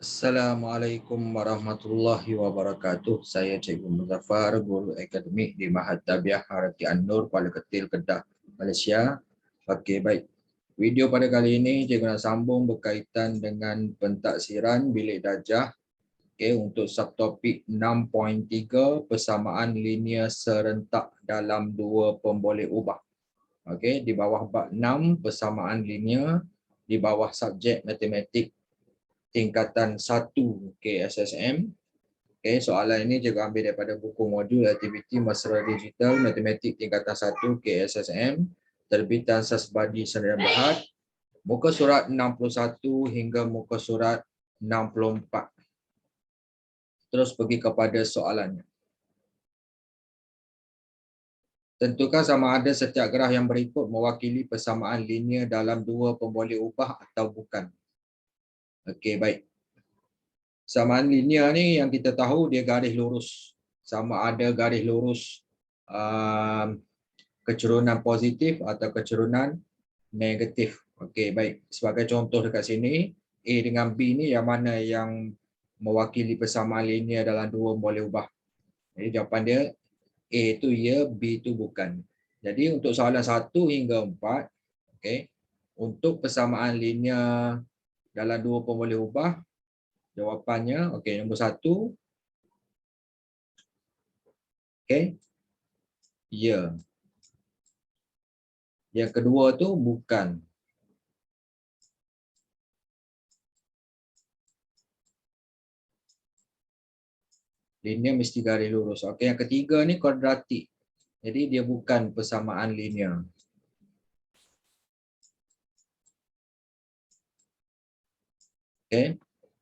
Assalamualaikum warahmatullahi wabarakatuh. Saya Cikgu Muzaffar, Guru Akademik di Mahat Tabiah Harati An-Nur, Kuala Ketil, Kedah, Malaysia. Okey, baik. Video pada kali ini Cikgu nak sambung berkaitan dengan pentaksiran bilik darjah. Okey, untuk subtopik 6.3 persamaan linear serentak dalam dua pemboleh ubah. Okey, di bawah bab 6 persamaan linear, di bawah subjek matematik tingkatan 1 KSSM. Okay, soalan ini juga ambil daripada buku modul aktiviti mesra digital matematik tingkatan 1 KSSM terbitan Sasbadi Sdn Bhd, muka surat 61 hingga muka surat 64. Terus pergi kepada soalannya. Tentukan sama ada setiap graf yang berikut mewakili persamaan linear dalam dua pemboleh ubah atau bukan. Okey, baik. Persamaan linear ni yang kita tahu dia garis lurus. Sama ada garis lurus kecurunan positif atau kecurunan negatif. Okey, baik. Sebagai contoh dekat sini, A dengan B ni yang mana yang mewakili persamaan linear dalam dua boleh ubah. Jadi jawapan dia A tu ya, B tu bukan. Jadi untuk soalan 1 hingga 4, okey, untuk persamaan linear dalam dua pemboleh ubah, jawapannya okey, nombor 1 okey, ya. Yang kedua tu bukan. Linear mesti garis lurus. Okey, yang ketiga ni kuadratik. Jadi dia bukan persamaan linear. Okey.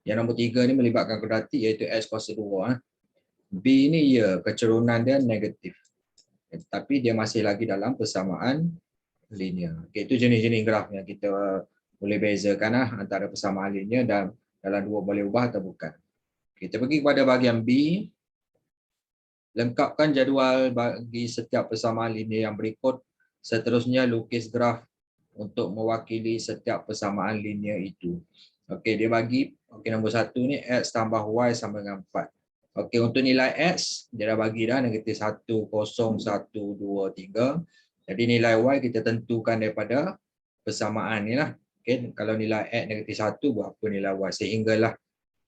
Yang nombor 3 ni melibatkan kuadratik iaitu x kuasa 2. B ni ya, kecerunan dia negatif. Tapi dia masih lagi dalam persamaan linear. Okey, itu jenis-jenis graf yang kita boleh bezakan antara persamaan linear dan dalam dua boleh ubah atau bukan. Kita pergi kepada bahagian B. Lengkapkan jadual bagi setiap persamaan linear yang berikut. Seterusnya lukis graf untuk mewakili setiap persamaan linear itu. Okey, dia bagi nombor 1 ni x tambah y sama dengan 4. Okey, untuk nilai x dia dah bagi dah negatif 1, 0, 1, 2, 3. Jadi nilai y kita tentukan daripada persamaan ni lah. Okey, kalau nilai x negatif 1 berapa nilai y, sehinggalah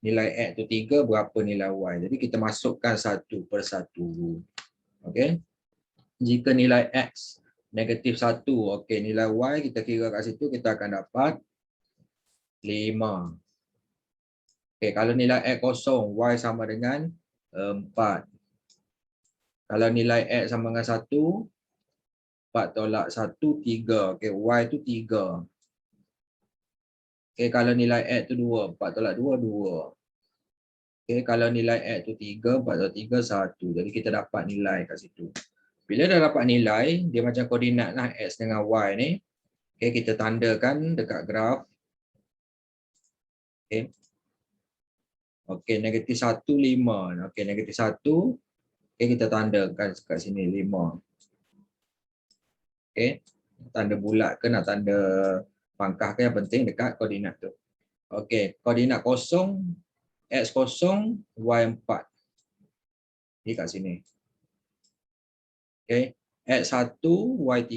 nilai x tu 3, berapa nilai y. Jadi kita masukkan satu per satu. Okey. Jika nilai x negatif 1, okey, nilai y kita kira kat situ, kita akan dapat 5. Okey, kalau nilai x kosong, y sama dengan 4. Kalau nilai x sama dengan 1, 4 tolak 1, 3. Okey, y tu 3. Okey, kalau nilai x tu 2, 4 tolak 2, 2. Okey, kalau nilai x tu 3, 4 tolak 3, 1. Jadi kita dapat nilai kat situ. Bila dah dapat nilai, dia macam koordinat lah x dengan y ni. Okey, kita tandakan dekat graf. Okey. Okey, negatif 1, 5. Okey, negatif 1. Okey, kita tandakan kat sini 5. Okey. Tanda bulat ke nak tanda pangkah ke, yang penting dekat koordinat tu. Okey, koordinat kosong, x kosong, y 4. Ni kat sini. Okey, x1, y3.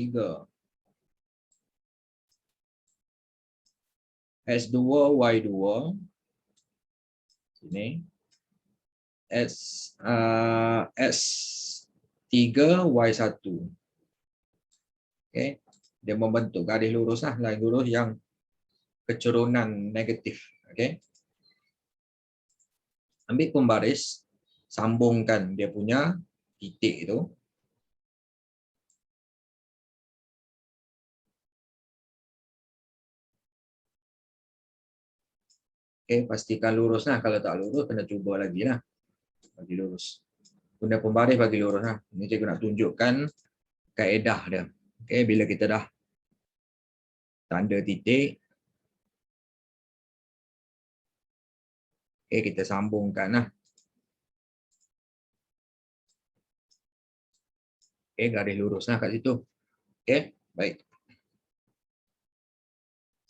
X2, Y2. Sini. X3, Y1. Okay. Dia membentuk garis lurus lah. Garis lurus yang kecurunan negatif. Okay. Ambil pembaris. Sambungkan dia punya titik itu. Okay, pastikan lurus lah. Kalau tak lurus, kena cuba lagi lah. Bagi lurus. Guna pembaris bagi lurus lah. Ini cikgu nak tunjukkan kaedah dia. Okay, bila kita dah tanda titik. Okay, kita sambungkan lah. Okay, garis lurus lah kat situ. Okay, baik.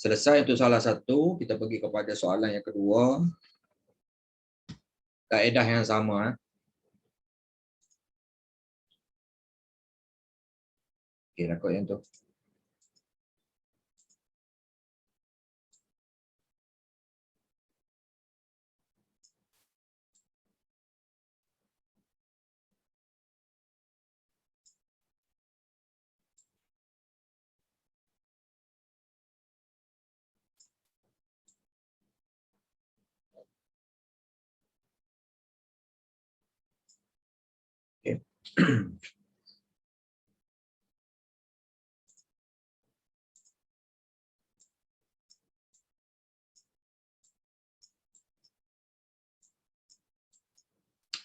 Selesai untuk soalan 1, kita pergi kepada soalan yang kedua. Kaedah yang sama. Okey, rakut yang tu. Okey.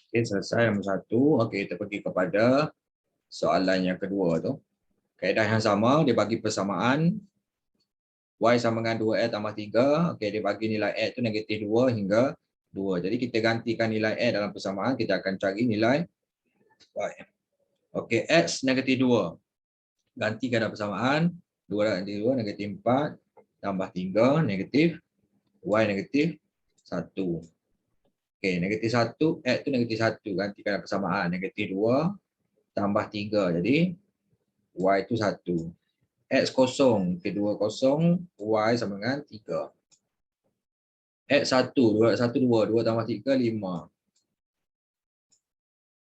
Okey, selesai nombor 1. Okey, kita pergi kepada soalan yang kedua tu. Kaedah yang sama, dia bagi persamaan y sama dengan 2x tambah 3. Okey, dia bagi nilai x tu negatif 2 hingga 2. Jadi kita gantikan nilai x dalam persamaan, kita akan cari nilai y. Okey, x negatif 2. Gantikan dalam persamaan, 2 negatif 2, negatif 4 tambah 3, negatif y negatif 1. Okey, negatif 1, x tu negatif 1. Gantikan dalam persamaan, negatif 2 tambah 3. Jadi y tu 1. X kosong, kedua kosong, y sama dengan 3. X1, 2 tambah 3, 5.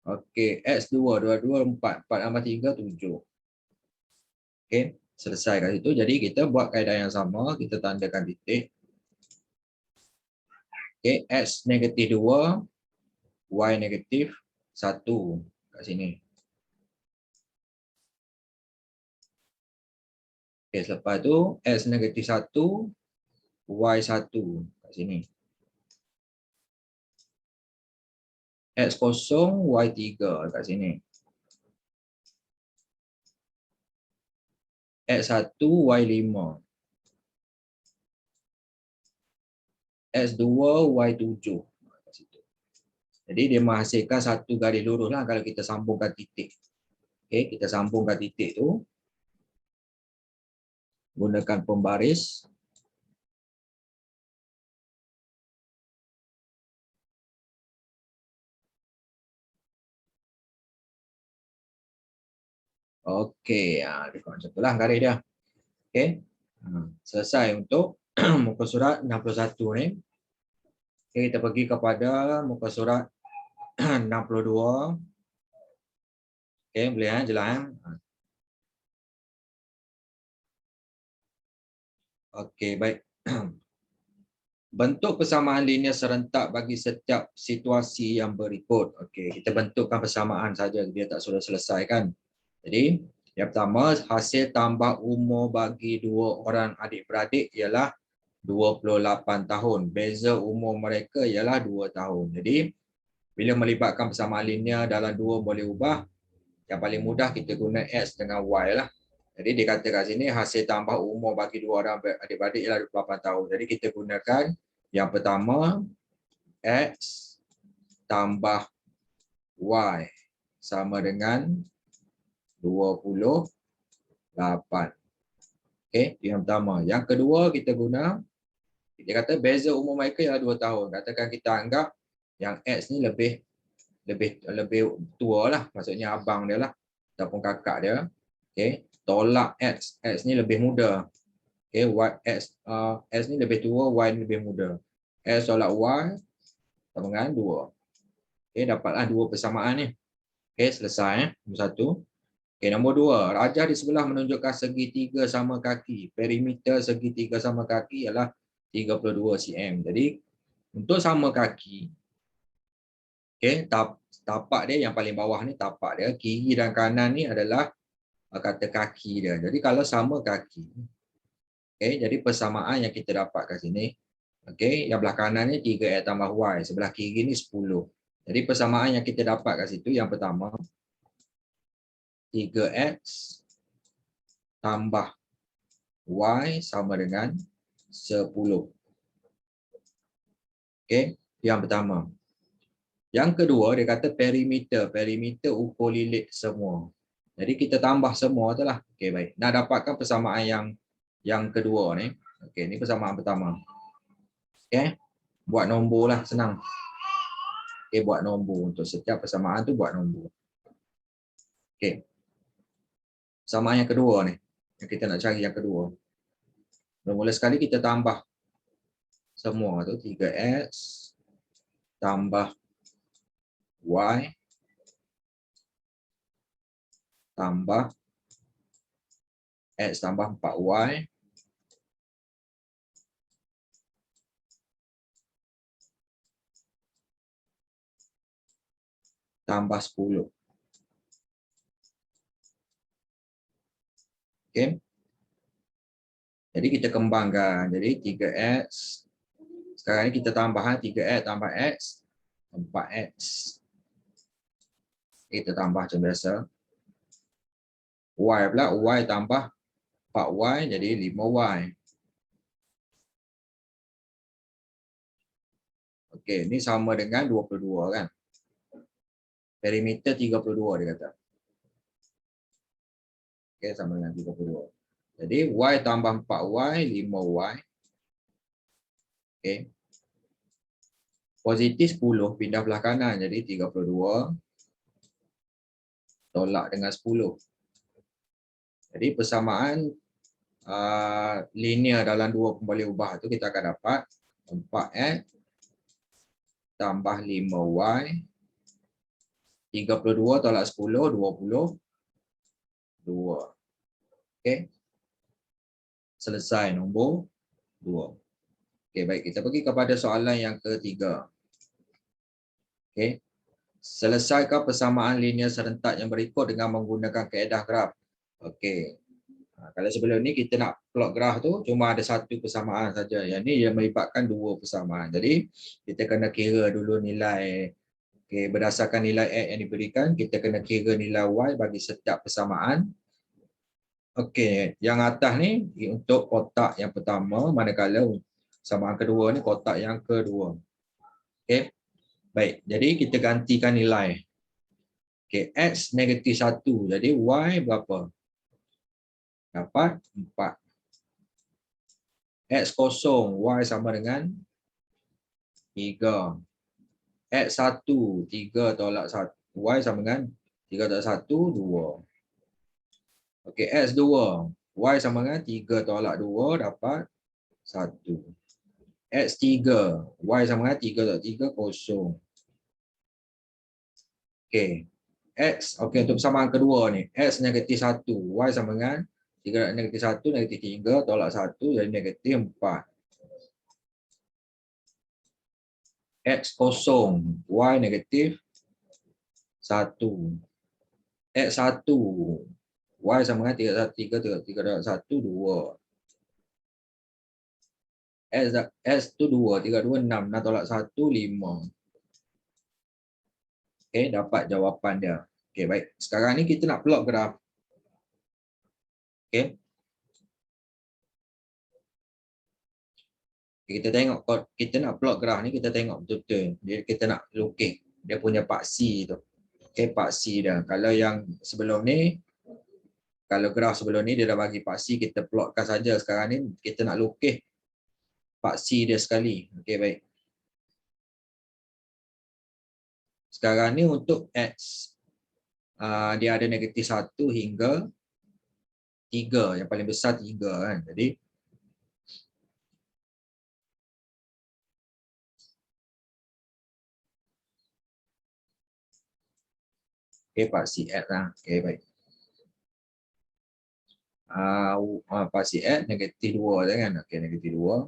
Okey, X2, 2, 4 tambah 3, 7. Okey, selesai kat situ. Jadi kita buat kaedah yang sama, kita tandakan titik. Okey, X negatif 2, Y negatif 1 kat sini. Okey, selepas tu X negatif 1, Y 1 kat sini. X kosong, Y 3 kat sini. X1, Y 5. X2, Y 7. Jadi dia menghasilkan satu garis lurus lah kalau kita sambungkan titik. Okey, kita sambungkan titik tu. Gunakan pembaris. Okey, macam itulah garis dia. Okey. Selesai untuk muka surat 61 ni. Okay, kita pergi kepada muka surat 62. Okey, boleh jelas. Okey, baik. Bentuk persamaan linear serentak bagi setiap situasi yang berikut. Okey, kita bentukkan persamaan saja, dia tak sudah selesai kan. Jadi, yang pertama, hasil tambah umur bagi dua orang adik-beradik ialah 28 tahun. Beza umur mereka ialah 2 tahun. Jadi, bila melibatkan persamaan linear dalam dua boleh ubah, yang paling mudah kita guna X dengan Y lah. Jadi dia kata kat sini hasil tambah umur bagi dua orang adik-beradik ialah 28 tahun. Jadi kita gunakan yang pertama X tambah Y sama dengan 28. Okey, yang pertama. Yang kedua kita guna, dia kata beza umur mereka ialah 2 tahun. Katakan kita anggap yang X ni lebih tua lah, maksudnya abang dia lah ataupun kakak dia. Okey, tolak X. X ni lebih muda. Okey, X ni lebih tua, Y ni lebih muda. X tolak Y sama dengan 2. Okey, dapatlah dua persamaan ni. Okey, selesai nombor 1. Okey, nombor 2. Rajah di sebelah menunjukkan segitiga sama kaki. Perimeter segitiga sama kaki ialah 32 cm. Jadi untuk sama kaki, okey, tapak dia yang paling bawah ni tapak dia, kiri dan kanan ni adalah kata kaki dia. Jadi kalau sama kaki, okey, jadi persamaan yang kita dapat kat sini, okey, yang belah kanan ni 3x tambah Y, sebelah kiri ni 10. Jadi persamaan yang kita dapat kat situ yang pertama 3x tambah Y sama dengan 10. Okey, yang pertama. Yang kedua dia kata perimeter. Perimeter ukur lilit semua. Jadi kita tambah semua tu lah. Okey, baik. Nak dapatkan persamaan yang kedua ni. Okey, ni persamaan pertama. Okey. Buat nombor lah, senang. Okay, buat nombor. Untuk setiap persamaan tu buat nombor. Okay. Persamaan yang kedua ni. Yang kita nak cari yang kedua. Mula sekali kita tambah semua tu 3x tambah y tambah x tambah 4y tambah 10. Okay. Jadi kita kembangkan. Jadi 3x. Sekarang ni kita tambah 3x tambah x 4x. Kita tambah macam biasa. Y pula y tambah 4y jadi 5y. Okey, ni sama dengan 22 kan. Perimeter 32 dia kata. Okey, sama dengan 32. Jadi y tambah 4y 5y. Okey. Positif 10 pindah belah kanan jadi 32 tolak dengan 10. Jadi persamaan linear dalam dua pemboleh ubah tu kita akan dapat 4x tambah 5y 32 tolak 10 22. Okey. Selesai nombor 2. Okey, baik, kita pergi kepada soalan yang ketiga. Okey. Selesaikan persamaan linear serentak yang berikut dengan menggunakan kaedah graf. Okey. Kalau sebelum ni kita nak plot graf tu cuma ada satu persamaan saja. Yang ni dia melibatkan dua persamaan. Jadi kita kena kira dulu nilai. Okey, berdasarkan nilai x yang diberikan, kita kena kira nilai y bagi setiap persamaan. Okey, yang atas ni untuk kotak yang pertama, manakala persamaan kedua ni kotak yang kedua. Okey. Baik, jadi kita gantikan nilai. Okey, x negatif 1. Jadi y berapa? Dapat 4. X kosong, y sama dengan 3. X 1, 3 tolak 1. Y sama dengan 3 tolak 1, 2. Okey, X 2. Y sama dengan 3 tolak 2 dapat 1. X 3. Y sama dengan 3 tolak 3, kosong. Okey. X, okey, untuk persamaan kedua ni. X negatif 1. Y sama dengan 3 negatif 1, negatif 3 tolak 1 jadi negatif 4. X kosong, Y negatif 1. X 1, Y sama dengan 3 tolak 1, 2. X tu 2, 3, 2, 6. 6 tolak 1, 5. Okey, dapat jawapan dia. Okey, baik. Sekarang ni kita nak plot graf. Okey. Kita tengok, kita nak plot graf ni, kita tengok betul-betul. Kita nak lukis dia punya paksi tu. Okey, paksi dia. Kalau yang sebelum ni, kalau graf sebelum ni dia dah bagi paksi, kita plotkan saja. Sekarang ni kita nak lukis paksi dia sekali. Okey, baik. Sekarang ni untuk X. Dia ada negatif 1 hingga 3. Yang paling besar 3 kan. Jadi okey, paksi X lah. Okey, baik. Paksi X negatif 2 je kan. Okey, negatif 2.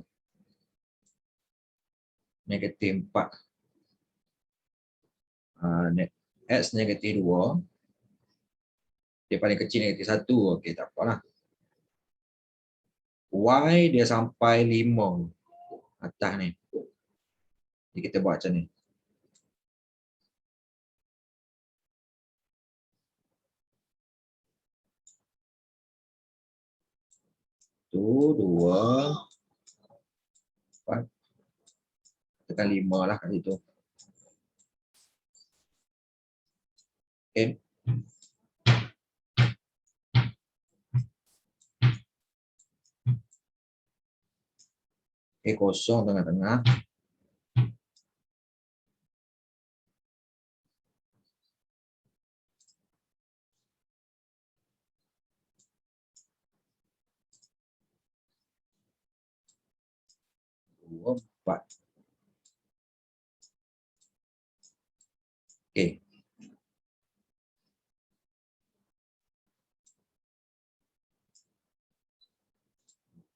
Negatif 4. X negatif 2. Dia paling kecil negatif 1. Okey, tak apalah. Y dia sampai 5 atas ni. Jadi kita buat macam ni. Tu 2 4 tekan 5 lah kat situ. Okey. Okey, kosong tengah-tengah. 2, 4. Okey.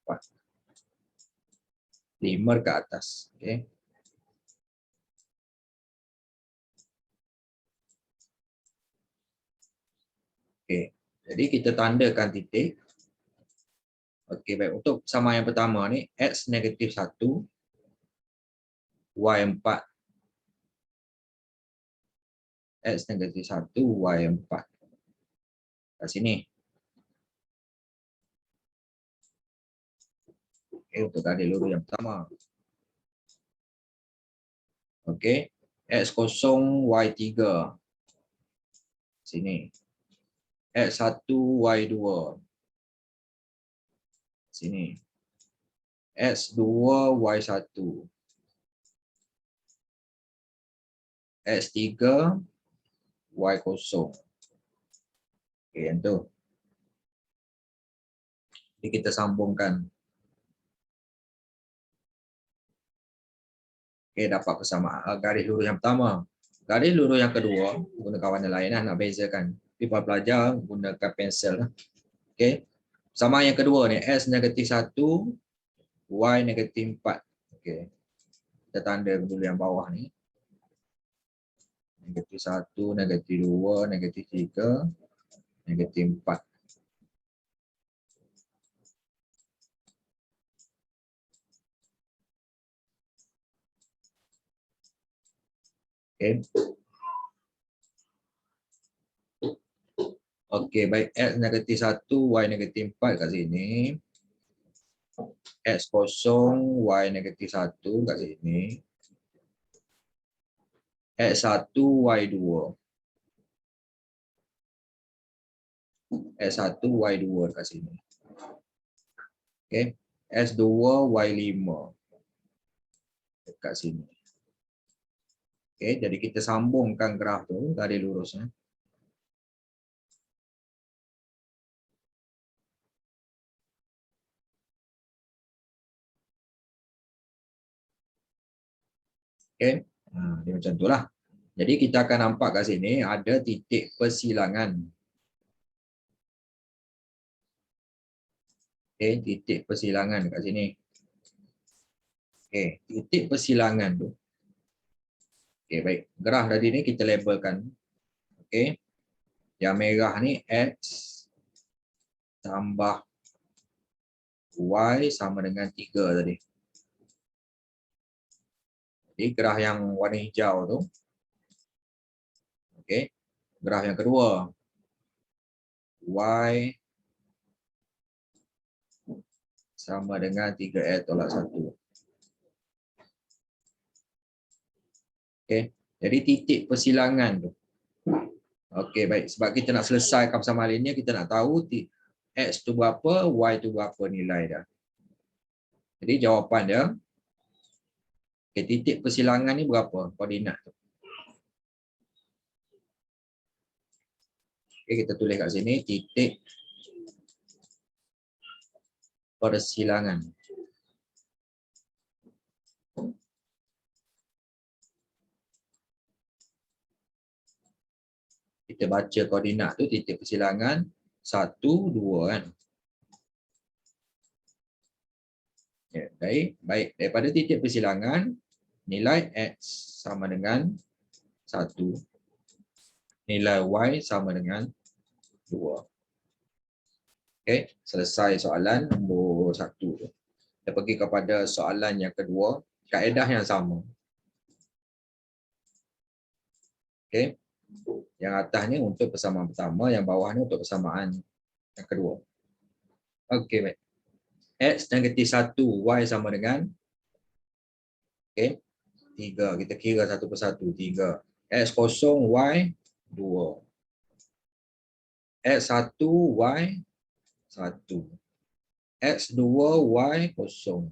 Empat. 5 ke atas. Okey. Okey. Jadi kita tandakan titik. Okey, baik. Untuk persamaan yang pertama ni, X negatif 1, Y 4. X negatif 1, Y 4. Kat sini. Okey, untuk garis lurus yang pertama. Okey. X kosong, Y 3. Sini. X 1, Y 2. Sini. X 2, Y 1. X 3, Y kosong. Okey, yang tu. Jadi kita sambungkan. Okey, dapat persamaan garis lurus yang pertama. Garis lurus yang kedua, gunakan warna lain lah nak bezakan. Tapi para pelajar gunakan pensel lah. Okey. Persamaan yang kedua ni, X negatif 1, Y negatif 4. Okey. Kita tanda dulu yang bawah ni. Negatif 1, negatif 2, negatif 3, negatif 4. Okey. Okey, baik. X negatif 1, Y negatif 4 kat sini. X kosong, Y negatif 1 kat sini. X1, Y2. X1, Y2 kat sini. Okey. S2, Y5. Dekat sini. Okey, jadi kita sambungkan graf tu garis lurusnya. Okey. Dia macam itulah. Jadi kita akan nampak kat sini ada titik persilangan. Okey, titik persilangan kat sini. Okey, titik persilangan tu. Okey, baik. Graf tadi ni kita labelkan. Okey. Yang merah ni X tambah Y sama dengan 3 tadi. Jadi graf yang warna hijau tu. Okey. Graf yang kedua. Y sama dengan 3X tolak 1. Okey. Jadi titik persilangan tu. Okey, baik. Sebab kita nak selesaikan persamaan linear, kita nak tahu X tu berapa, Y tu berapa nilai dia. Jadi jawapan dia, okay, titik persilangan ni berapa koordinat tu. Okay, kita tulis kat sini, titik persilangan. Kita baca koordinat tu, titik persilangan 1, 2 kan. Ya, baik. Daripada titik persilangan, nilai X sama dengan 1. Nilai Y sama dengan 2. Okey, selesai soalan nombor 1 tu. Kita pergi kepada soalan yang kedua, kaedah yang sama. Okey. Yang atas ni untuk persamaan pertama, yang bawah ni untuk persamaan yang kedua. Okey, baik. X negatif 1, Y sama dengan okey, 3. Kita kira satu persatu. 3. X kosong, Y 2. X1, Y 1. X2, Y kosong.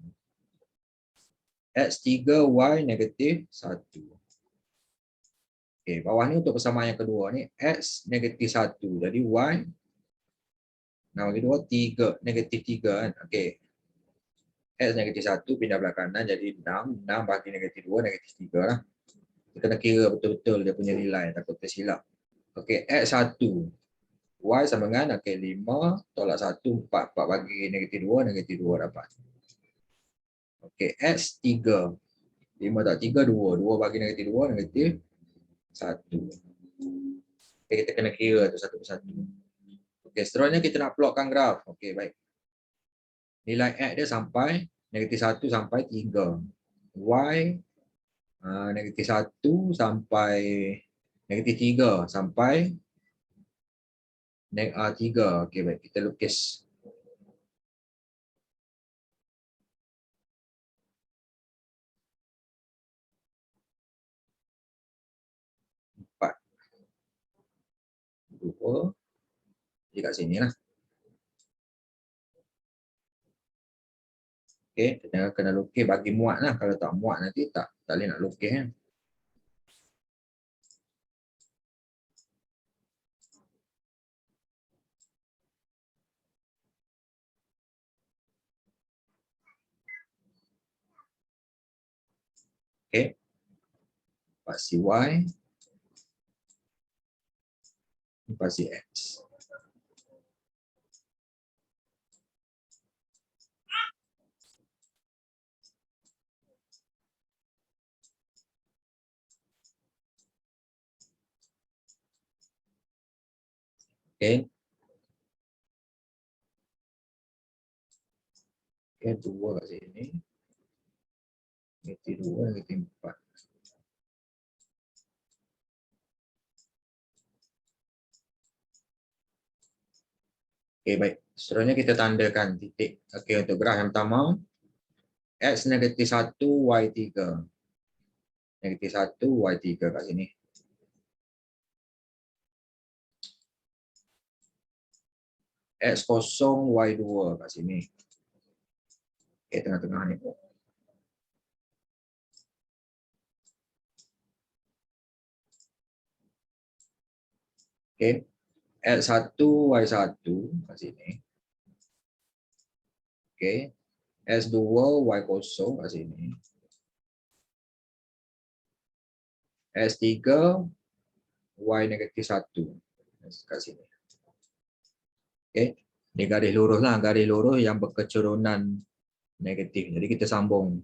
X3, Y negatif 1. Okey, bawah ni untuk persamaan yang kedua ni, X negatif 1. Jadi Y, nak bagi 2, 3, negatif 3 kan. Okey. X negatif 1 pindah belah kanan jadi 6. 6 bagi negatif 2, negatif 3 lah. Kita kena kira betul-betul dia punya nilai, takut tersilap. Okey, X1. Y sama dengan, okey, 5 tolak 1, 4. 4 bagi negatif 2 dapat. Okey, X3. 5 tak 3, 2. 2 bagi negatif 2, negatif 1. Okay, kita kena kira tu satu persatu. Okey, seterusnya kita nak plotkan graf. Okey, baik. Nilai X dia sampai negatif 1 sampai 3. Y negatif 1 sampai negatif 3 sampai 3. Okey, baik. Kita lukis. Empat. 2. Di kat sini lah. Okey, kita kena lukis bagi muat lah. Kalau tak muat nanti tak boleh nak lukis kan. Okey. Pasi Y. Pasi X. Okey. Okey, 2 kat sini. Negatif 2, negatif 4. Okey, baik. Seterusnya kita tandakan titik. Okey, untuk graf yang pertama, X negatif 1, Y 3. Negatif 1, Y 3 kat sini. X kosong, Y 2 kat sini. Okey, tengah-tengah ni. Okey. X1, Y1 kat sini. Okey. S2, Y kosong kat sini. S3, Y negatif 1 kat sini. Okey. Ni garis lurus lah. Garis lurus yang berkecurunan negatif. Jadi kita sambung.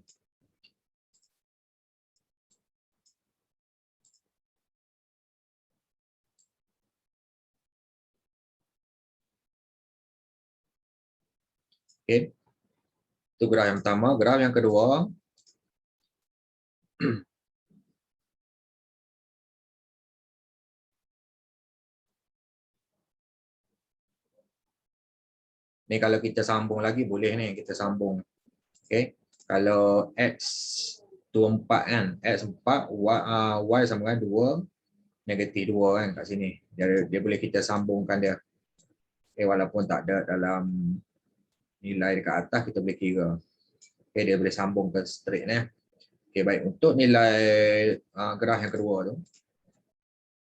Okey. Itu graf yang pertama. Graf yang kedua. Ni kalau kita sambung lagi boleh ni. Kita sambung. Okey. Kalau X tu 4 kan. X4, Y sama dengan 2. Negatif 2 kan kat sini. Dia boleh kita sambungkan dia. Okay, walaupun tak ada dalam nilai dekat atas, kita boleh kira. Okay, dia boleh sambung ke straight ni. Okay, baik. Untuk nilai graf yang kedua tu,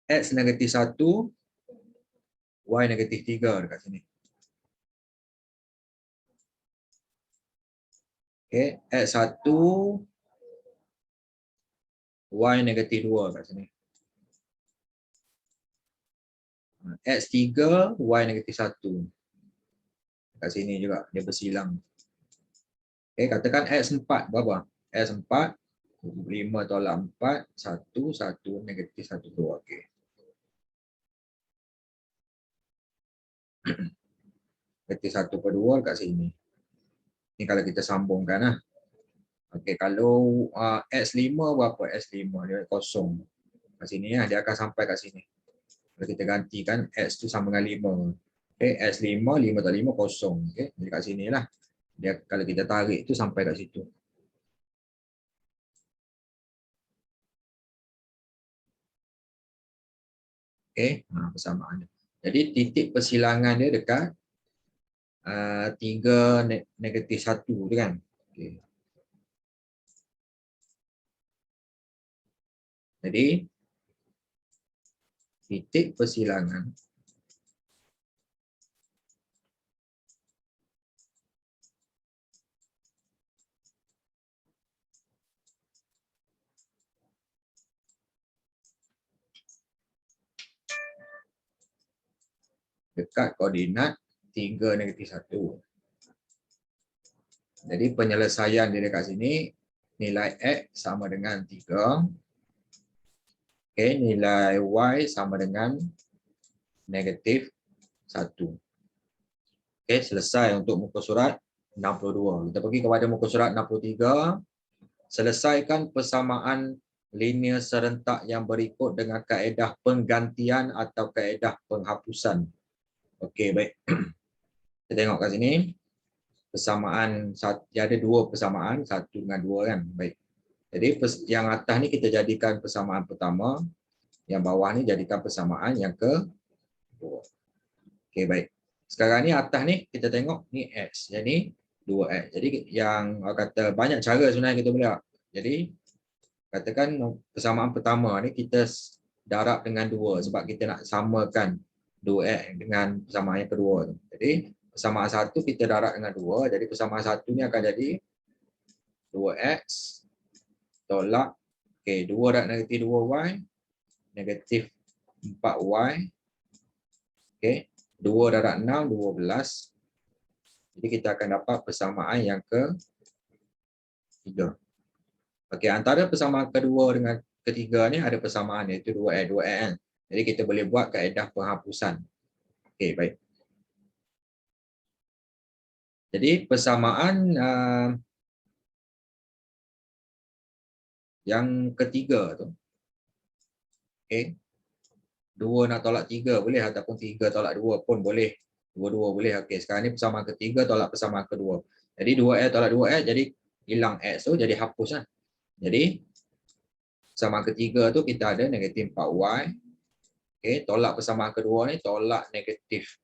X negatif 1, Y negatif 3 dekat sini. Okay, X1, Y negatif 2 kat sini. X3, Y negatif 1. Kat sini juga, dia bersilang. Okay, katakan X4 berapa? X4, 5 tolak 4, 1, 1, negatif 1, 2. Okay. Negatif 1/2 kat sini. Ni kalau kita sambungkan lah. Okey, kalau X5 berapa? X5 dia kosong. Kat sini lah, dia akan sampai kat sini. Kalau kita gantikan X tu sama dengan 5. Okey, X5, 5 tak 5 kosong. Okey, jadi kat sini lah. Dia kalau kita tarik tu sampai kat situ. Okey, persamaan. Jadi titik persilangan dia dekat 3 negatif 1 tu kan. Okey. Jadi titik persilangan dekat koordinat 3 negatif 1. Jadi penyelesaian dia dekat sini, nilai X sama dengan 3. Okay, nilai Y sama dengan negatif 1. Okay, selesai untuk muka surat 62. Kita pergi kepada muka surat 63. Selesaikan persamaan linear serentak yang berikut dengan kaedah penggantian atau kaedah penghapusan. Okey, baik. Kita tengok kat sini. Persamaan, dia ada dua persamaan, 1 dengan 2 kan. Baik. Jadi yang atas ni kita jadikan persamaan pertama, yang bawah ni jadikan persamaan yang kedua. Okey, baik. Sekarang ni atas ni kita tengok ni X. Jadi 2X. Jadi yang kata banyak cara sebenarnya kita boleh buat. Jadi katakan persamaan pertama ni kita darab dengan 2 sebab kita nak samakan 2X dengan persamaan yang kedua tu. Jadi persamaan 1 kita darab dengan 2. Jadi persamaan 1 ni akan jadi 2X tolak 2 darab negatif 2Y negatif 4Y. 2 darab 6 12. Jadi kita akan dapat persamaan yang ketiga. Okey, antara persamaan kedua dengan ketiga ni ada persamaan iaitu 2X 2X. Jadi kita boleh buat kaedah penghapusan. Okey, baik. Jadi persamaan yang ketiga tu, okey, 2 nak tolak 3 boleh ataupun 3 tolak 2 pun boleh. Dua-dua boleh. Okey, sekarang ni persamaan ketiga tolak persamaan kedua. Jadi 2X tolak 2X jadi hilang X tu jadi hapuslah. Jadi persamaan ketiga tu kita ada negatif 4Y. Okey, tolak persamaan kedua ni tolak negatif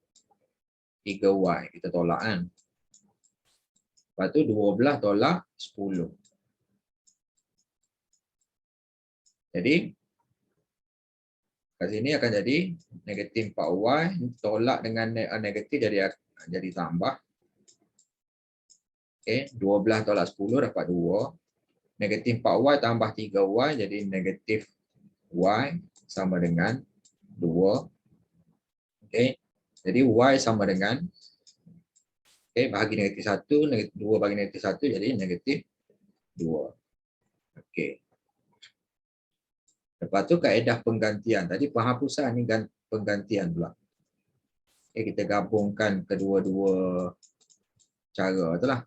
3Y. Kita tolak kan. Lepas tu 12 tolak 10. Jadi kat sini akan jadi negatif 4Y tolak dengan negatif jadi tambah. Okey, 12 tolak 10 dapat 2. Negatif 4Y tambah 3Y jadi negatif Y sama dengan 2. Okey. Jadi Y sama dengan bahagi negatif 1, negatif 2 bagi negatif 1 jadi negatif 2. Okey. Lepas tu kaedah penggantian. Tadi penghapusan ni penggantian pula. Okey, kita gabungkan kedua-dua cara itulah.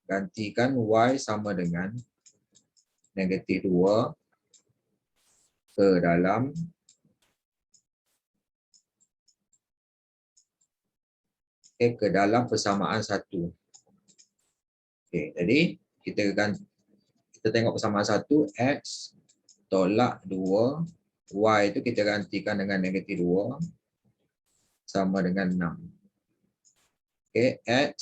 Gantikan Y sama dengan negatif 2 ke dalam persamaan 1. Okey, jadi kita tengok persamaan 1 X tolak 2 Y itu kita gantikan dengan negatif 2 sama dengan 6. Okey, X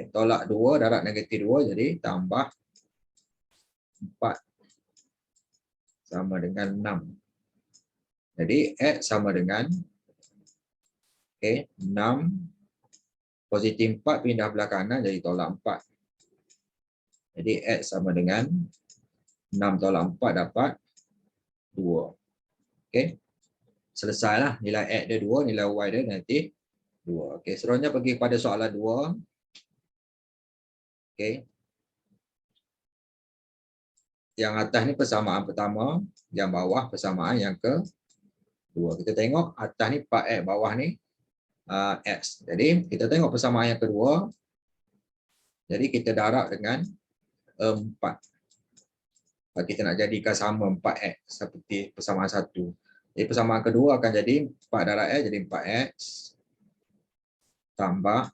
tolak 2 darab negatif 2 jadi tambah 4 sama dengan 6. Jadi X sama dengan 6 positif 4 pindah belah kanan jadi tolak 4. Jadi X sama dengan 6 tolak 4 dapat 2. Okey. Selesailah, nilai X dia 2, nilai Y dia negatif 2. Okey, seterusnya pergi pada soalan 2. Okey. Yang atas ni persamaan pertama, yang bawah persamaan yang kedua. Kita tengok atas ni 4X, bawah ni X. Jadi kita tengok persamaan yang kedua. Jadi kita darab dengan 4. Kita nak jadikan sama 4X seperti persamaan 1. Jadi persamaan kedua akan jadi 4 darab X jadi 4X tambah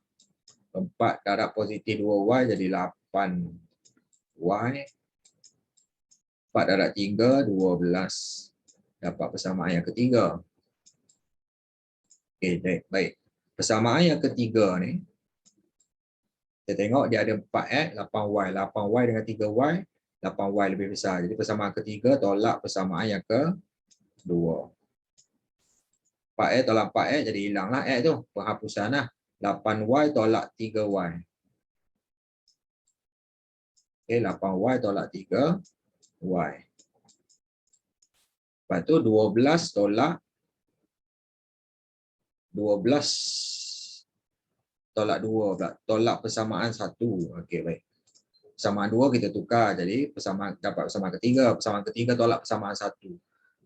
4 darab positif 2Y jadi 8Y. 4 darab 3, 12. Dapat persamaan yang ketiga. Okey, baik. Persamaan yang ketiga ni, kita tengok dia ada 4X, 8Y. 8Y dengan 3Y, 8Y lebih besar. Jadi persamaan ketiga tolak persamaan yang kedua. 4X tolak 4X jadi hilanglah X tu. Penghapusan lah. 8Y tolak 3Y. Okey, 8Y tolak 3Y. Lepas tu 12 tolak 12 tolak 2 pula. Tolak persamaan 1. Okey, baik. Persamaan 2 kita tukar. Jadi persamaan dapat persamaan ketiga. Persamaan ketiga tolak persamaan 1.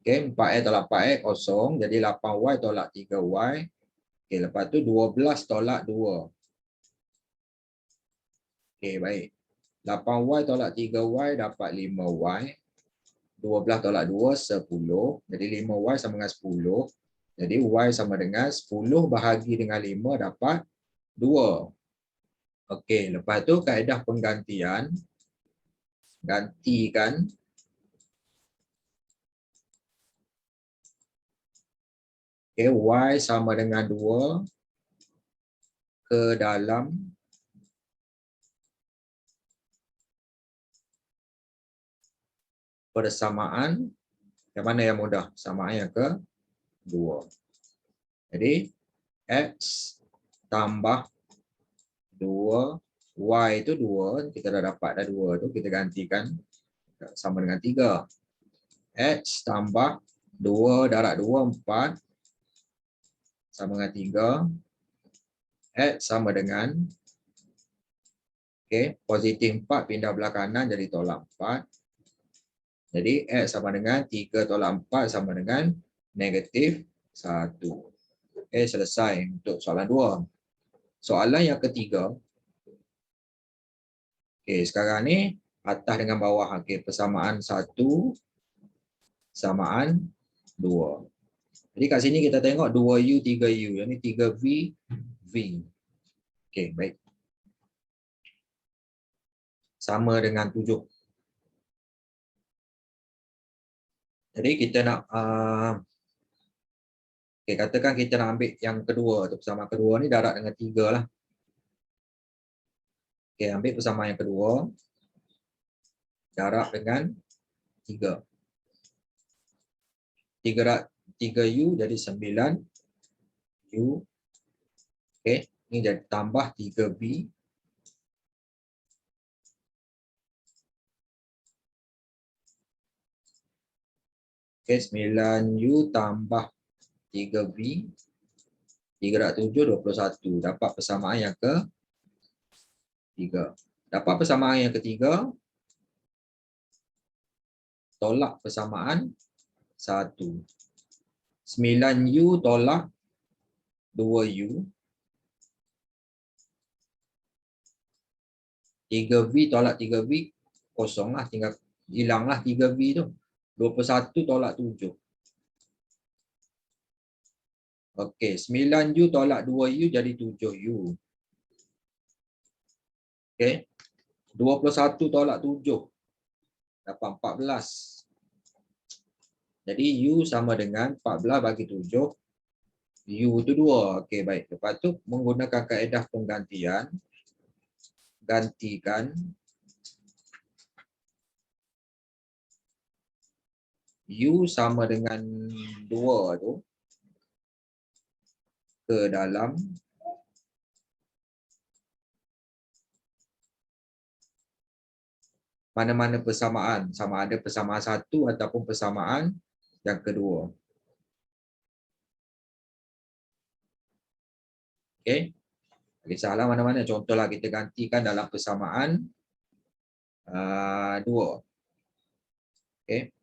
Okey, 4X tolak 4X kosong. Jadi 8Y tolak 3Y. Okey, lepas tu 12 tolak 2. Okey, baik. 8Y tolak 3Y dapat 5Y. 12 tolak 2, 10. Jadi 5Y sama dengan 10. Jadi Y sama dengan 10 bahagi dengan 5 dapat 2. Okey, lepas tu kaedah penggantian. Gantikan Y sama dengan 2 ke dalam persamaan. Yang mana yang mudah? Persamaan yang ke-2. Jadi X tambah 2. Y itu 2. Kita dah dapat dah 2 tu. Kita gantikan sama dengan 3. X tambah 2 darab 2, 4. Sama dengan 3. X sama dengan, okay, positif 4 pindah belah kanan jadi tolak 4. Jadi X sama dengan 3 tolak 4 sama dengan negatif 1. Okay, selesai untuk soalan 2. Soalan yang ketiga. Okay, sekarang ni atas dengan bawah. Okay, persamaan 1 samaan 2. Jadi kat sini kita tengok 2U, 3U. Yang ni 3V, V. Okay, baik. Sama dengan 7. Jadi kita nak okay, katakan kita nak ambil yang kedua tu, persamaan kedua ni darab dengan 3 lah. Okay, ambil persamaan yang kedua darab dengan 3. 3U jadi 9U. Okay, ini jadi tambah 3V. Okay, 9U tambah 3V. 3 7, 21. Dapat persamaan yang ke-3. Dapat persamaan yang ketiga. Tolak persamaan 1. 9U tolak 2U. 3V tolak 3V. Kosong lah. Tinggal hilanglah 3V tu. 21 tolak 7. Okey, 9U tolak 2U jadi 7U. Okey. 21 tolak 7 dapat 14. Jadi U sama dengan 14 bagi 7. U itu 2. Okey, baik. Lepas tu menggunakan kaedah penggantian. Gantikan U sama dengan 2 tu ke dalam mana-mana persamaan, sama ada persamaan 1 ataupun persamaan yang kedua. Okey. Tak kisahlah mana-mana, contohlah kita gantikan dalam persamaan 2. Okey.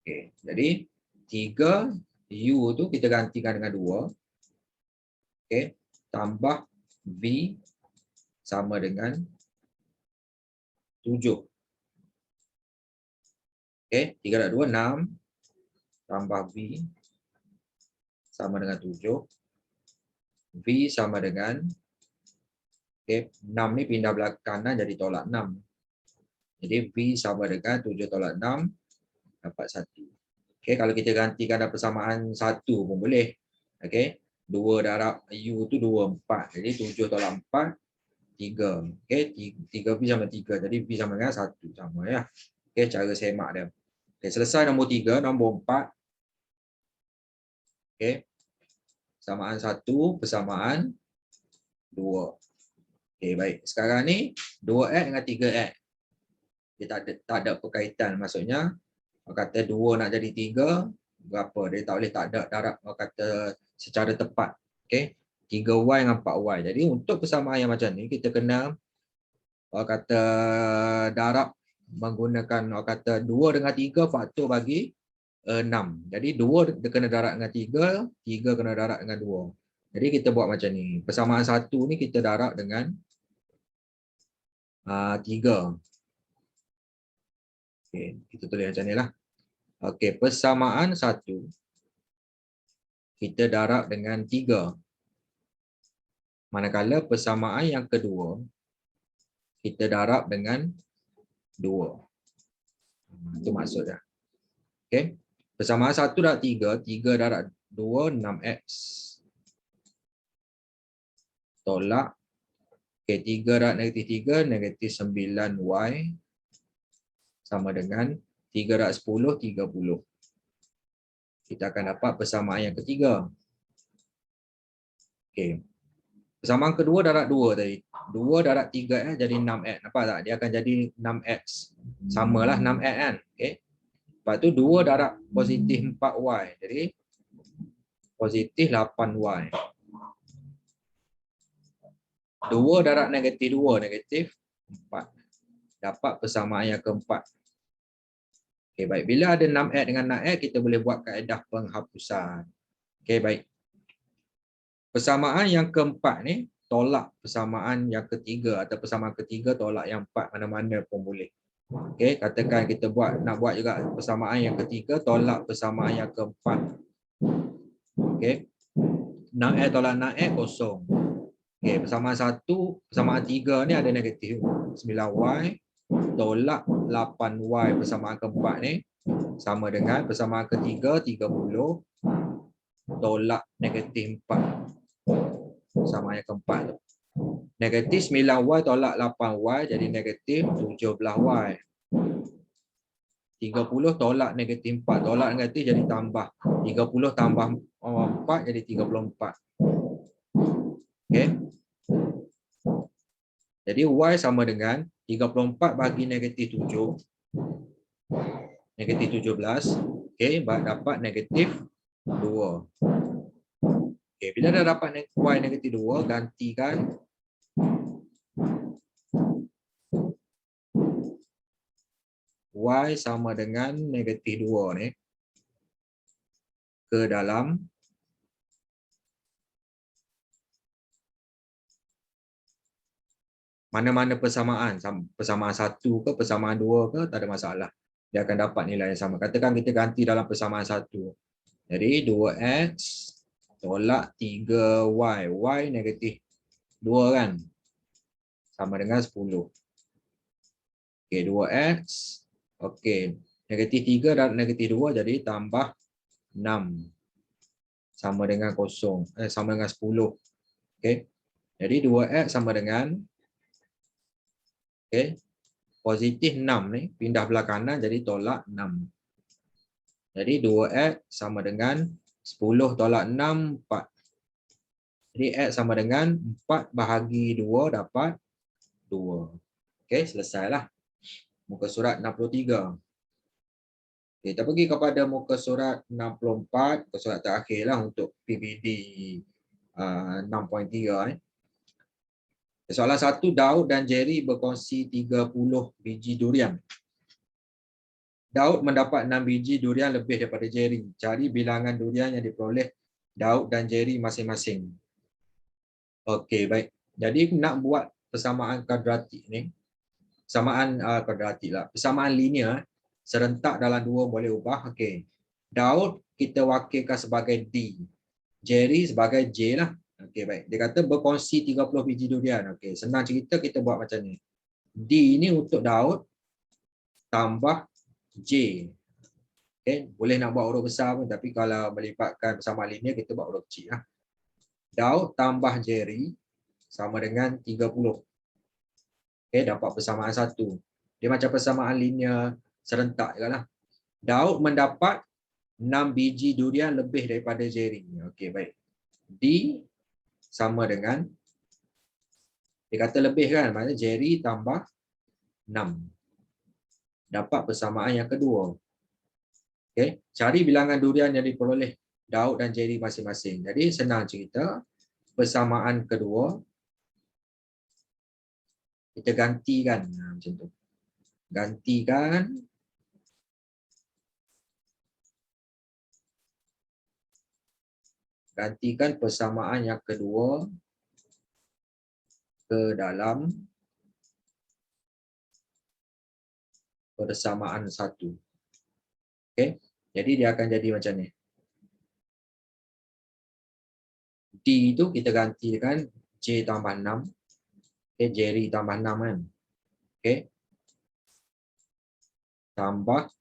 Okey, jadi 3U tu kita gantikan dengan 2. Okey, tambah V sama dengan 7. Okey, 3 darab 2, 6. Tambah V sama dengan 7. V sama dengan, okey, 6 ni pindah belah kanan jadi tolak 6. Jadi V sama dengan 7 tolak 6 dapat 1. Okey, kalau kita gantikan dalam persamaan 1 pun boleh. Okey, 2 darab U tu 2, 4. Jadi 7 tolak 4, 3. Okey, 3V sama 3. Jadi V sama dengan 1. Sama ya. Okey, cara semak dia. Okey, selesai nombor 3, nombor 4. Okey. Persamaan 1, persamaan 2. Okey, baik. Sekarang ni 2X dengan 3X. Dia tak ada perkaitan. Maksudnya kata 2 nak jadi 3, berapa. Dia tak boleh tak ada darab kata secara tepat. Okey. 3y dengan 4y. Jadi untuk persamaan yang macam ni kita kena kata darab menggunakan kata 2 dengan 3 faktor bagi 6. Jadi 2 dia kena darab dengan 3, 3 kena darab dengan 2. Jadi kita buat macam ni. Persamaan 1 ni kita darab dengan 3. Okey, kita tulis macam ni lah. Okey, persamaan 1 kita darab dengan 3. Manakala persamaan yang kedua kita darab dengan 2. Itu maksudnya. Okey. Persamaan 1 darab 3, 3 darab 2, 6x. Tolak. Okey, 3 darab negatif 3, negatif 9y. Sama dengan 3 darab 10, 30. Kita akan dapat persamaan yang ketiga. Okey. Persamaan kedua darab 2 tadi. 2 darab 3 jadi 6x. Nampak tak? Dia akan jadi 6x. Samalah 6x kan? Okey. Lepas tu 2 darab positif 4y. Jadi positif 8y. 2 darab negatif 2, negatif 4. Dapat persamaan yang keempat. Okey, baik. Bila ada 6x dengan 6x, kita boleh buat kaedah penghapusan. Okey, baik. Persamaan yang keempat ni, tolak persamaan yang ketiga atau persamaan ketiga tolak yang empat, mana-mana pun boleh. Okey, katakan kita nak buat juga persamaan yang ketiga tolak persamaan yang keempat. Okey. 6x tolak 6x kosong. Okey, persamaan 1, persamaan 3 ni ada negatif 9y tolak 8y. Persamaan keempat ni sama dengan persamaan ketiga 30 tolak negatif 4. Persamaan yang keempat tu. Negatif 9y tolak 8y jadi negatif 17y. 30 tolak negatif 4. Tolak negatif jadi tambah. 30 tambah 4 jadi 34. Okey. Jadi y sama dengan 34 bagi negatif 7. Negatif 17. Okey, dapat negatif 2. Okey, bila dah dapat y negatif 2, gantikan y sama dengan negatif 2 ni ke dalam mana-mana persamaan. Persamaan 1 ke, persamaan 2 ke, tak ada masalah. Dia akan dapat nilai yang sama. Katakan kita ganti dalam persamaan 1. Jadi 2x tolak 3y. Y negatif 2 kan? Sama dengan 10. Okey, 2x. Okey, negatif 3 dan negatif 2 jadi tambah 6. Sama dengan 0. Sama dengan 10. Okey. Jadi 2x sama dengan positif 6 ni pindah belah kanan jadi tolak 6. Jadi 2x sama dengan 10 tolak 6, 4. Jadi x sama dengan 4 bahagi 2 dapat 2. Okey, selesailah. Muka surat 63. Okay, kita pergi kepada muka surat 64, muka surat terakhirlah untuk PBD 6.3 ni. Soalan 1, Daud dan Jerry berkongsi 30 biji durian. Daud mendapat 6 biji durian lebih daripada Jerry. Cari bilangan durian yang diperoleh Daud dan Jerry masing-masing. Okey, baik. Jadi nak buat persamaan kuadratik ni, persamaan kuadratik lah, persamaan linear serentak dalam 2 boleh ubah. Okey. Daud kita wakilkan sebagai D. Jerry sebagai J lah. Okey, baik. Dia kata berkongsi 30 biji durian. Okey, senang cerita kita buat macam ni. D ni untuk Daud tambah J. Okey, boleh nak buat huruf besar pun, tapi kalau melibatkan persamaan linear kita buat huruf kecil lah. Daud tambah Jerry sama dengan 30. Okey, dapat persamaan 1. Dia macam persamaan linear serentak juga lah. Daud mendapat 6 biji durian lebih daripada Jerry. Okey, baik. D sama dengan, dia kata lebih kan, maknanya Jerry tambah 6. Dapat persamaan yang kedua. Okey, cari bilangan durian yang diperoleh Daud dan Jerry masing-masing. Jadi senang cerita, persamaan kedua kita gantikan macam tu. Gantikan persamaan yang kedua ke dalam persamaan satu. Okey. Jadi dia akan jadi macam ni. D itu kita ganti dengan J tambah 6. Okay, Jerry tambah 6 kan. Okay. Tambah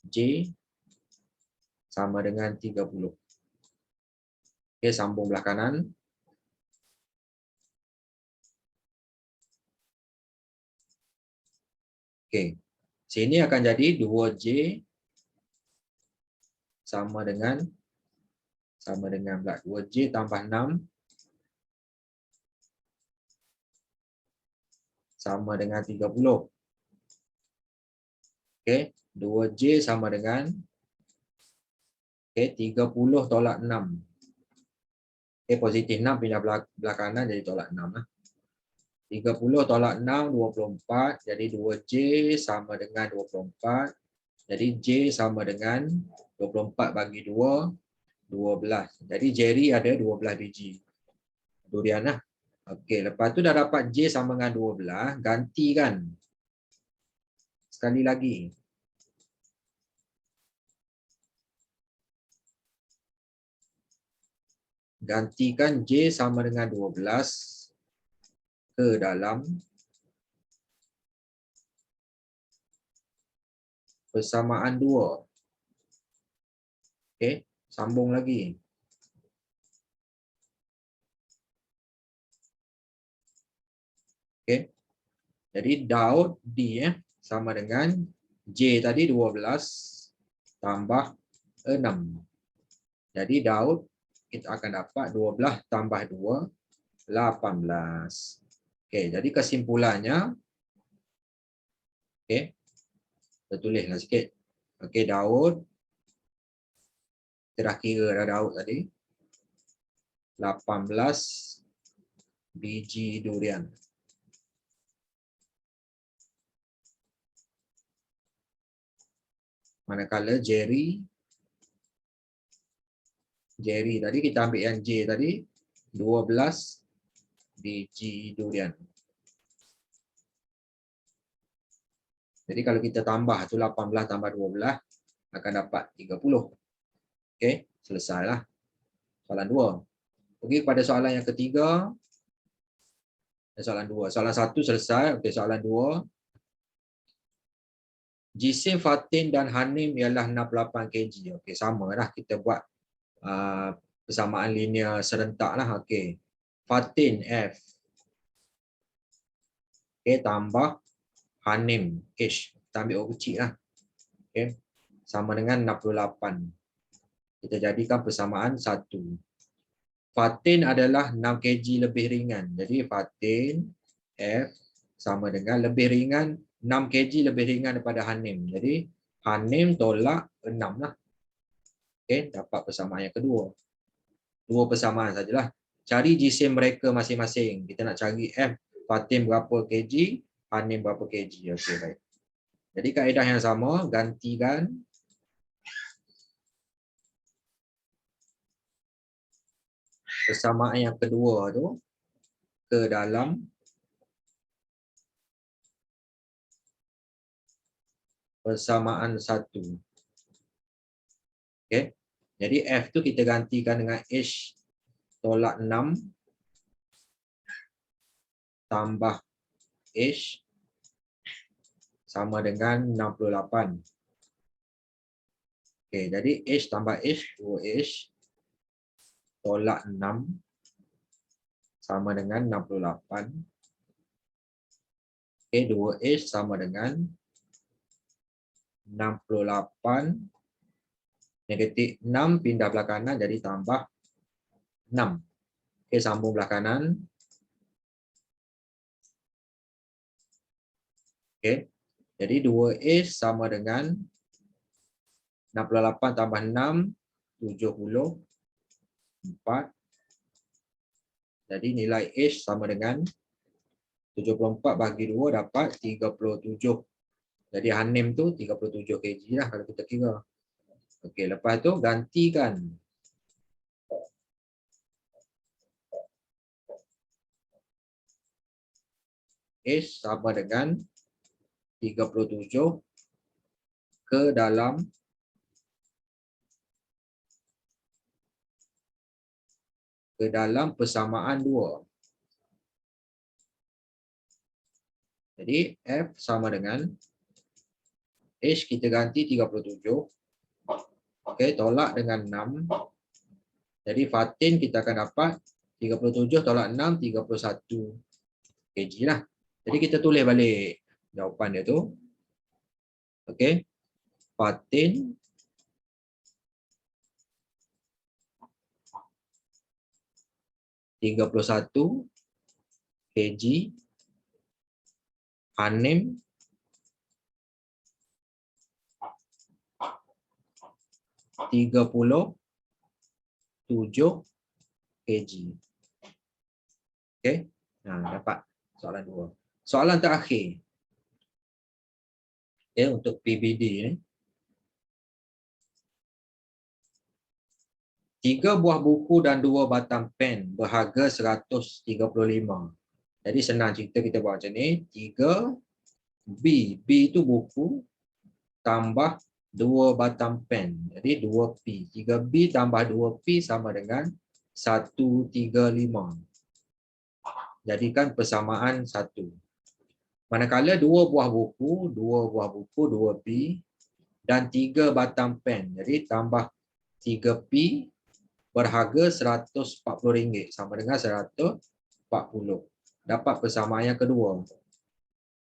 J sama dengan 30. Okay, sambung belah kanan. Okay. Sini akan jadi 2J sama dengan 2J tambah 6 sama dengan 30. Okay. 2J sama dengan 30 tolak 6. Okay, positif 6 pindah belah kanan jadi tolak 6 lah. 30 tolak 6, 24. Jadi 2J sama dengan 24. Jadi J sama dengan 24 bagi 2, 12. Jadi Jerry ada 12 biji durian lah. Okey, lepas tu dah dapat J sama dengan 12, gantikan sekali lagi. Gantikan J sama dengan 12 ke dalam persamaan 2. Okey, sambung lagi. Okey. Jadi Daud D sama dengan J tadi 12 tambah 6. Jadi Daud kita akan dapat 12 tambah 2, 18. Okey, jadi kesimpulannya, okey, kita tulislah sikit. Okey, Daud, kita dah kira dah Daud tadi, 18 biji durian. Manakala Jerry tadi kita ambil yang J tadi, 12 biji durian. Jadi kalau kita tambah tu 18 tambah 12 akan dapat 30. Okey, selesailah soalan 2. Pergi kepada soalan yang ketiga. Soalan 2. Soalan 1 selesai. Okey, soalan 2. Jisim Fatin dan Hanim ialah 68 kg. Okey, samalah kita buat persamaan linear serentak lah. Okey. Fatin F. Okey, tambah Hanim H. Kita ambil orang kecil lah. Okey. Sama dengan 68. Kita jadikan persamaan 1. Fatin adalah 6 kg lebih ringan. Jadi Fatin F sama dengan lebih ringan 6 kg lebih ringan daripada Hanim. Jadi Hanim tolak 6 lah. Okey, dapat persamaan yang kedua. 2 persamaan sajalah. Cari jisim mereka masing-masing. Kita nak cari F, Fatin berapa kg, Hanim berapa kg. Okey, baik. Jadi kaedah yang sama, gantikan persamaan yang kedua tu ke dalam persamaan 1. Okey. Jadi F tu kita gantikan dengan H tolak 6 tambah H sama dengan 68. Okey, jadi H tambah H, 2H tolak 6 sama dengan 68. Okey, 2H sama dengan 68 negatif 6 pindah belah kanan jadi tambah 6. Okey, sambung belah kanan. Okey. Jadi 2H sama dengan 68 tambah 6, 74. Jadi nilai H sama dengan 74 bagi 2 dapat 37. Jadi Hanim tu 37 kg lah kalau kita kira. Okey, lepas tu gantikan H sama dengan 37 ke dalam persamaan 2. Jadi F sama dengan H kita ganti 37. Okey, tolak dengan 6. Jadi Fatin kita akan dapat 37 tolak 6, 31 kg lah. Jadi kita tulis balik jawapan dia tu. Okey. Fatin (31 kg), Hanim (37 kg). Okey. Nah, dapat soalan 2. Soalan terakhir. Okey, untuk PBD ni. 3 buah buku dan 2 batang pen berharga 135. Jadi senang cerita kita buat macam ni. 3 B. B itu buku tambah 2 batang pen. Jadi 2P. 3B tambah 2P sama dengan 135. Jadikan persamaan 1. Manakala 2 buah buku, 2B dan 3 batang pen. Jadi tambah 3P berharga RM140 sama dengan 140. Dapat persamaan yang kedua.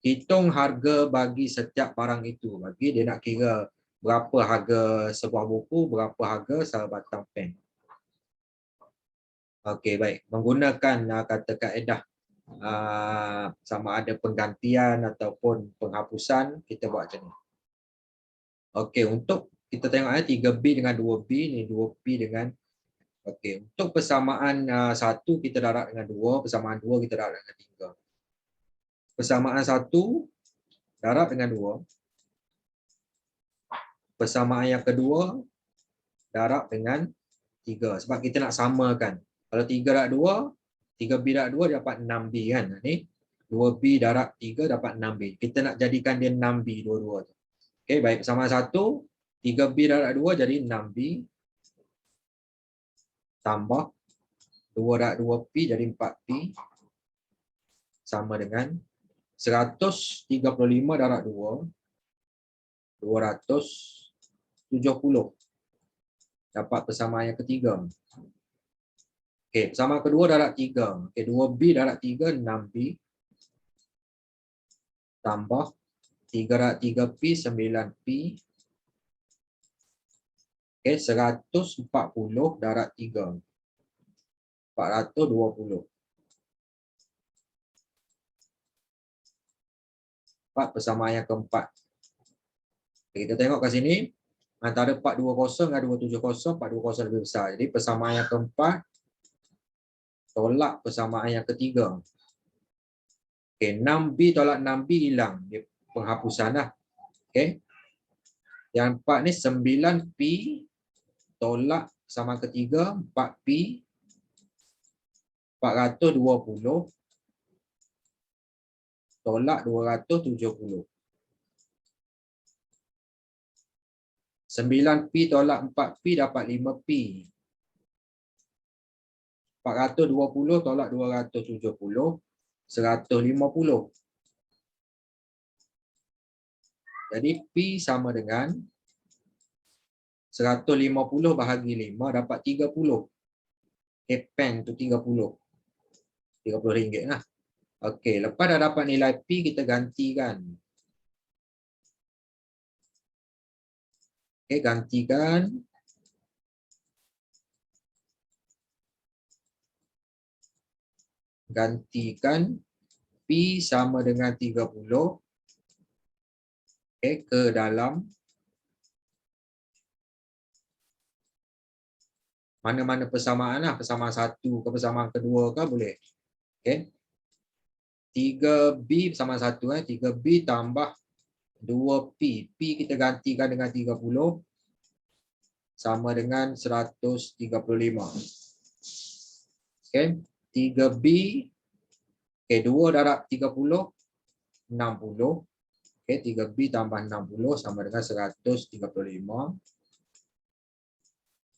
Hitung harga bagi setiap barang itu. Bagi dia nak kira berapa harga sebuah buku, berapa harga sebatang pen. Okey, baik. Menggunakan kata kaedah sama ada penggantian ataupun penghapusan, kita buat macam ni. Okey, untuk kita tengok 3B dengan 2B ni, 2P dengan. Okey, untuk persamaan 1 kita darab dengan 2, persamaan 2 kita darab dengan 3. Persamaan 1 darab dengan 2. Persamaan yang kedua darab dengan 3. Sebab kita nak samakan. Kalau 3 darab 2, 3B darab 2 dapat 6B kan. Ni 2B darab 3 dapat 6B. Kita nak jadikan dia 6B dua-dua tu. Okey, baik. Persamaan 1, 3B darab 2 jadi 6B. Tambah 2 darab 2P jadi 4P. Sama dengan 135 darab 2. 270. Dapat persamaan yang ketiga. Okey, persamaan kedua darab 3. Okey, 2B darab 3, 6B. Tambah 3 darab 3P, 9P. Okey, 140 darab 3. 420. Persamaan yang keempat. Kita tengok kat sini. Antara 420 dengan 270, 420 lebih besar. Jadi persamaan yang keempat tolak persamaan yang ketiga. Okey, 6B tolak 6B hilang. Dia penghapusan lah. Okey. Yang 4 ni 9P tolak persamaan ketiga, 4P. 420 tolak 270. 9P tolak 4P dapat 5P. 420 tolak 270, 150. Jadi P sama dengan 150 bahagi 5 dapat 30. Pen tu 30. RM30 lah. Okey, lepas dah dapat nilai P, kita gantikan. Okey, gantikan. Gantikan P sama dengan 30. Okey, ke dalam mana-mana persamaan lah, persamaan 1 ke persamaan kedua ke boleh. Okey. 3B sama 1 3B tambah 2P. P kita gantikan dengan 30 sama dengan 135. Okey. 3B okey 2 darab 30 60. Okey 3B tambah 60 sama dengan 135.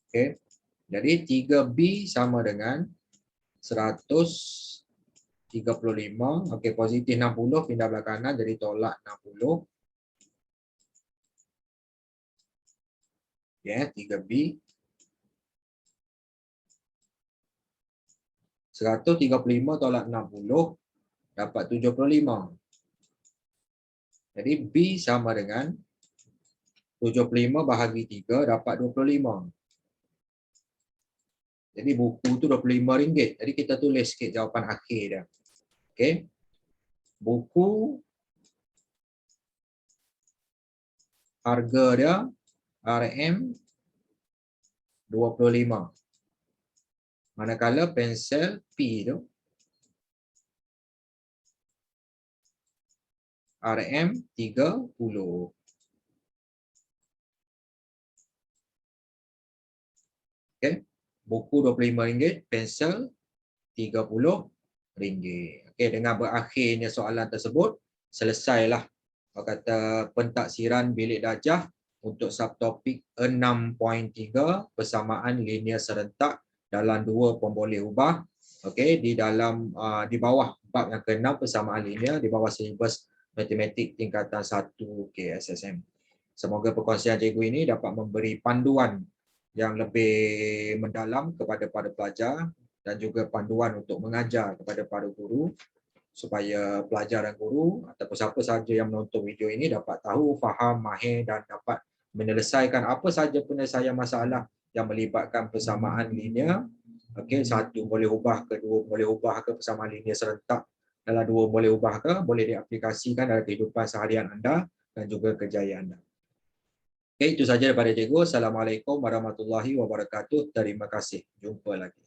Okey. Jadi 3B sama dengan 135. Okey, positif 60 pindah belah kanan jadi tolak 60. Ya, 3B. 135 tolak 60 dapat 75. Jadi B sama dengan 75 bahagi 3 dapat 25. Jadi buku tu RM25. Jadi kita tulis sikit jawapan akhir dia. Okey. Buku harga dia RM25. Manakala pensel P tu RM30. Okey. Buku RM25, pensel RM30. Okey, dengan berakhirnya soalan tersebut, selesailah kata pentaksiran bilik darjah untuk subtopik 6.3 persamaan linear serentak dalam 2 pemboleh ubah. Okey, di dalam di bawah bab yang ke-6 persamaan linear di bawah silibus matematik tingkatan 1 KSSM. Semoga perkongsian cikgu ini dapat memberi panduan yang lebih mendalam kepada para pelajar dan juga panduan untuk mengajar kepada para guru supaya pelajar dan guru ataupun siapa sahaja yang menonton video ini dapat tahu, faham, mahir dan dapat menyelesaikan apa sahaja penyelesaian masalah yang melibatkan persamaan linear. Okey, 1 boleh ubah ke 2 boleh ubah ke persamaan linear serentak dalam 2 boleh ubah ke boleh diaplikasikan dalam kehidupan seharian anda dan juga kerjaya anda. Okey, itu sahaja daripada cikgu. Assalamualaikum warahmatullahi wabarakatuh. Terima kasih. Jumpa lagi.